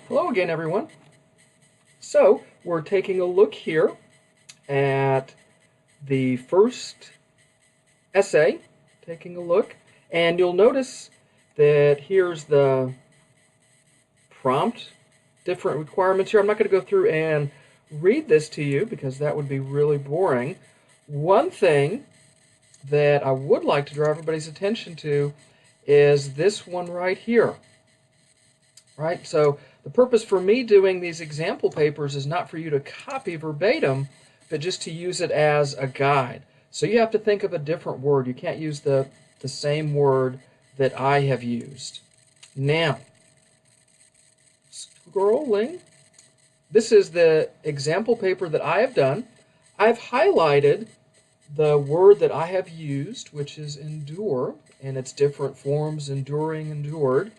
Hello again, everyone. So we're taking a look here at the first essay, taking a look, and you'll notice that here's the prompt, different requirements here. I'm not going to go through and read this to you because that would be really boring. One thing that I would like to draw everybody's attention to is this one right here. Right? So the purpose for me doing these example papers is not for you to copy verbatim, but just to use it as a guide. So you have to think of a different word. You can't use the same word that I have used. Now, scrolling. This is the example paper that I have done. I've highlighted the word that I have used, which is endure, and its different forms, enduring, endured,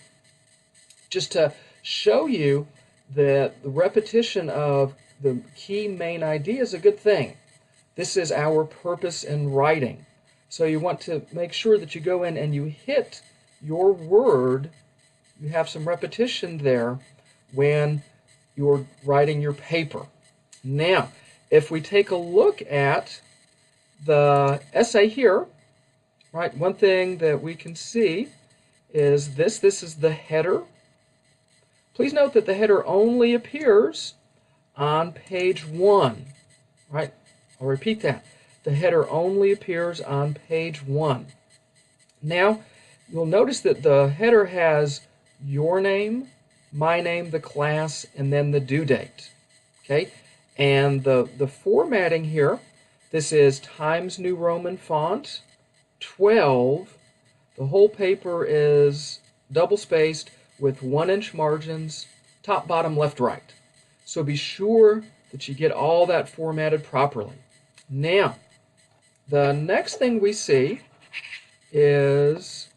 just to show you that the repetition of the key main idea is a good thing. This is our purpose in writing. So you want to make sure that you go in and you hit your word, you have some repetition there when you're writing your paper. Now, if we take a look at the essay here, right, one thing that we can see is this is the header. Please note that the header only appears on page 1, right? I'll repeat that. The header only appears on page 1. Now, you'll notice that the header has your name, my name, the class, and then the due date, okay? And the formatting here, this is Times New Roman font, 12. The whole paper is double-spaced with 1-inch margins, top, bottom, left, right. So be sure that you get all that formatted properly. Now, the next thing we see is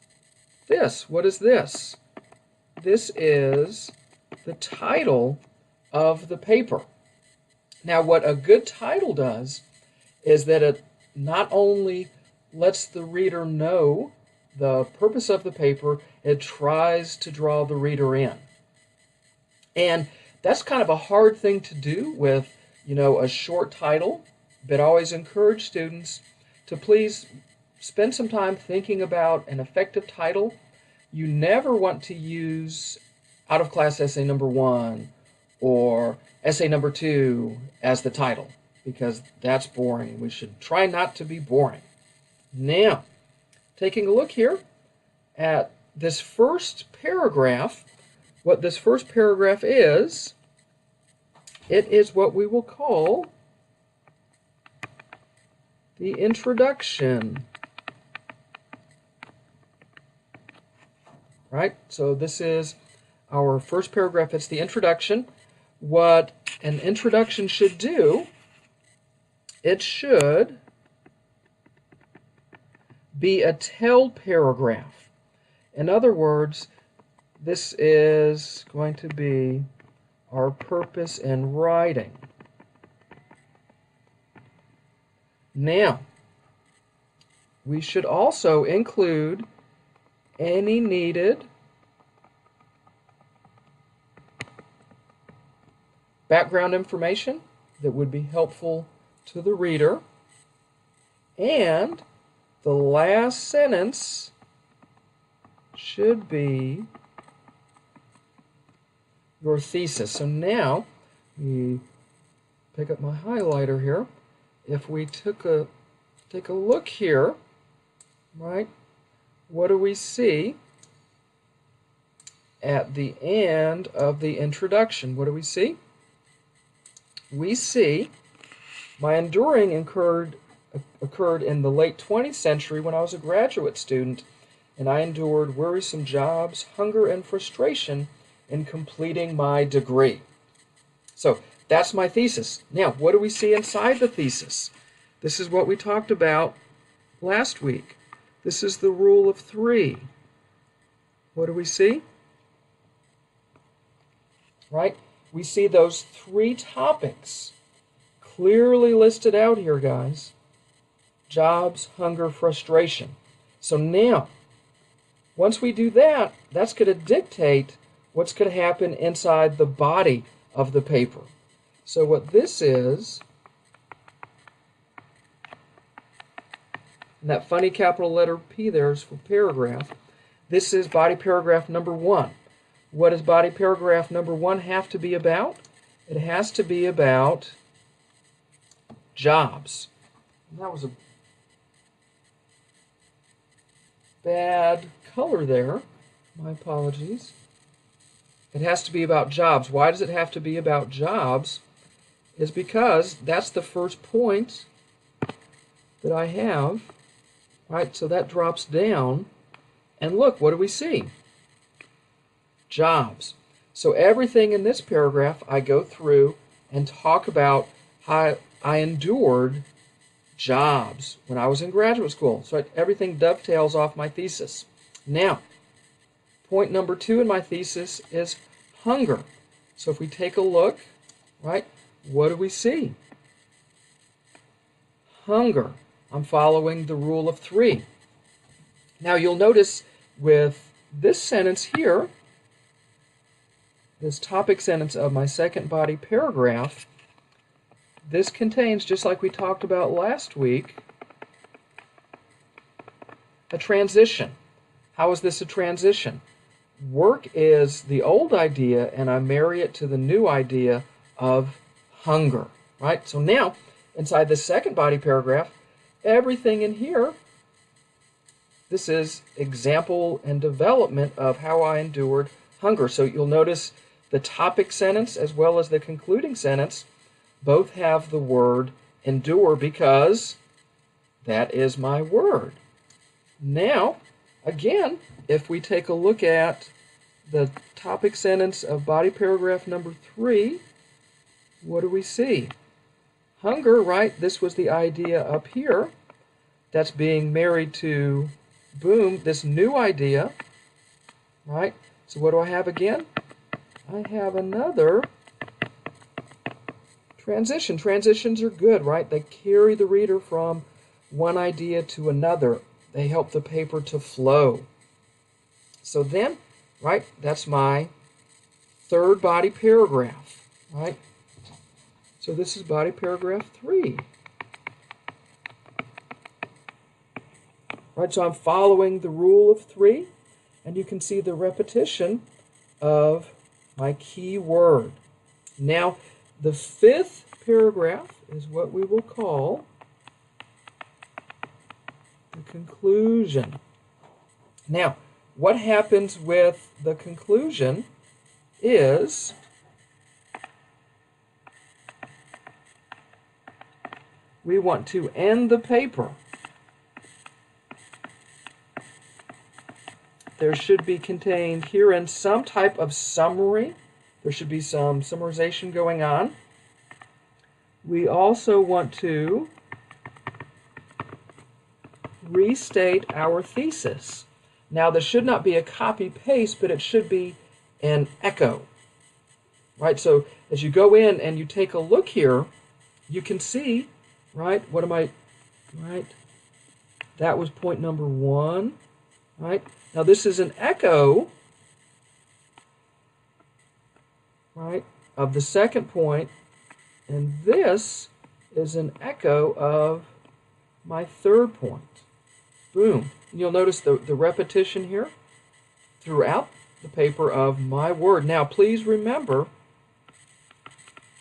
this. What is this? This is the title of the paper. Now, what a good title does is that it not only lets the reader know the purpose of the paper, it tries to draw the reader in. And that's kind of a hard thing to do with, a short title, but I always encourage students to please spend some time thinking about an effective title. You never want to use out of class essay number 1 or essay number 2 as the title, because that's boring. We should try not to be boring. Now, taking a look here at this first paragraph, what this first paragraph is, it is what we will call the introduction. Right? So this is our first paragraph. It's the introduction. What an introduction should do, it should be a tell paragraph. In other words, this is going to be our purpose in writing. Now, we should also include any needed background information that would be helpful to the reader, and the last sentence should be your thesis. So now, we pick up my highlighter here. If we take a look here, right, what do we see at the end of the introduction? What do we see? We see my enduring occurred in the late 20th century when I was a graduate student, and I endured worrisome jobs, hunger, and frustration in completing my degree. So that's my thesis. Now, what do we see inside the thesis? This is what we talked about last week. This is the rule of 3. What do we see? Right? We see those 3 topics clearly listed out here, guys. Jobs, hunger, frustration. So now, once we do that, that's going to dictate what's going to happen inside the body of the paper. So what this is, and that funny capital letter P there is for paragraph. This is body paragraph number 1. What does body paragraph number 1 have to be about? It has to be about jobs. And that was a bad color there. My apologies. It has to be about jobs. Why does it have to be about jobs? Is because that's the first point that I have. Right, so that drops down. And look, what do we see? Jobs. So everything in this paragraph, I go through and talk about how I endured jobs when I was in graduate school. So everything dovetails off my thesis. Now, point number 2 in my thesis is hunger. So if we take a look, right, what do we see? Hunger. I'm following the rule of 3. Now you'll notice with this sentence here, this topic sentence of my second body paragraph, this contains, just like we talked about last week, a transition. How is this a transition? Work is the old idea, and I marry it to the new idea of hunger, right? So now, inside the second body paragraph, everything in here, this is example and development of how I endured hunger. So you'll notice the topic sentence as well as the concluding sentence both have the word endure because that is my word. Now, again, if we take a look at the topic sentence of body paragraph number 3, what do we see? Hunger, right? This was the idea up here that's being married to, boom, this new idea, right? So what do I have again? I have another transition. Transitions are good, right? They carry the reader from one idea to another. They help the paper to flow. So then, right, that's my third body paragraph, right? So this is body paragraph 3. Right, so I'm following the rule of 3, and you can see the repetition of my key word. Now, the 5th paragraph is what we will call the conclusion. Now, what happens with the conclusion is we want to end the paper. There should be contained herein some type of summary. There should be some summarization going on. We also want to restate our thesis. Now, this should not be a copy-paste, but it should be an echo. Right? So as you go in and you take a look here, you can see, right, what am I, right? That was point number 1, right? Now this is an echo, right, of the second point, and this is an echo of my third point. Boom. And you'll notice the repetition here throughout the paper of my word. Now please remember,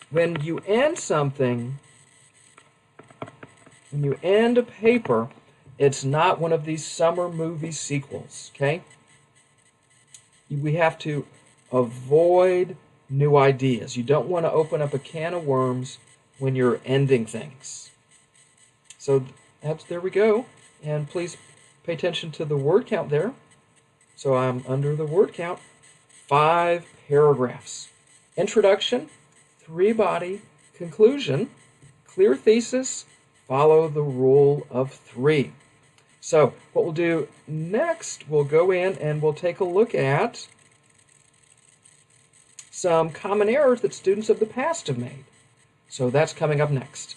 when you end something, when you end a paper, it's not one of these summer movie sequels, okay? We have to avoid new ideas. You don't want to open up a can of worms when you're ending things. So there we go. And please pay attention to the word count there. So I'm under the word count, 5 paragraphs. Introduction, 3 body, conclusion, clear thesis, follow the rule of 3. So what we'll do next, we'll go in and we'll take a look at some common errors that students of the past have made. So that's coming up next.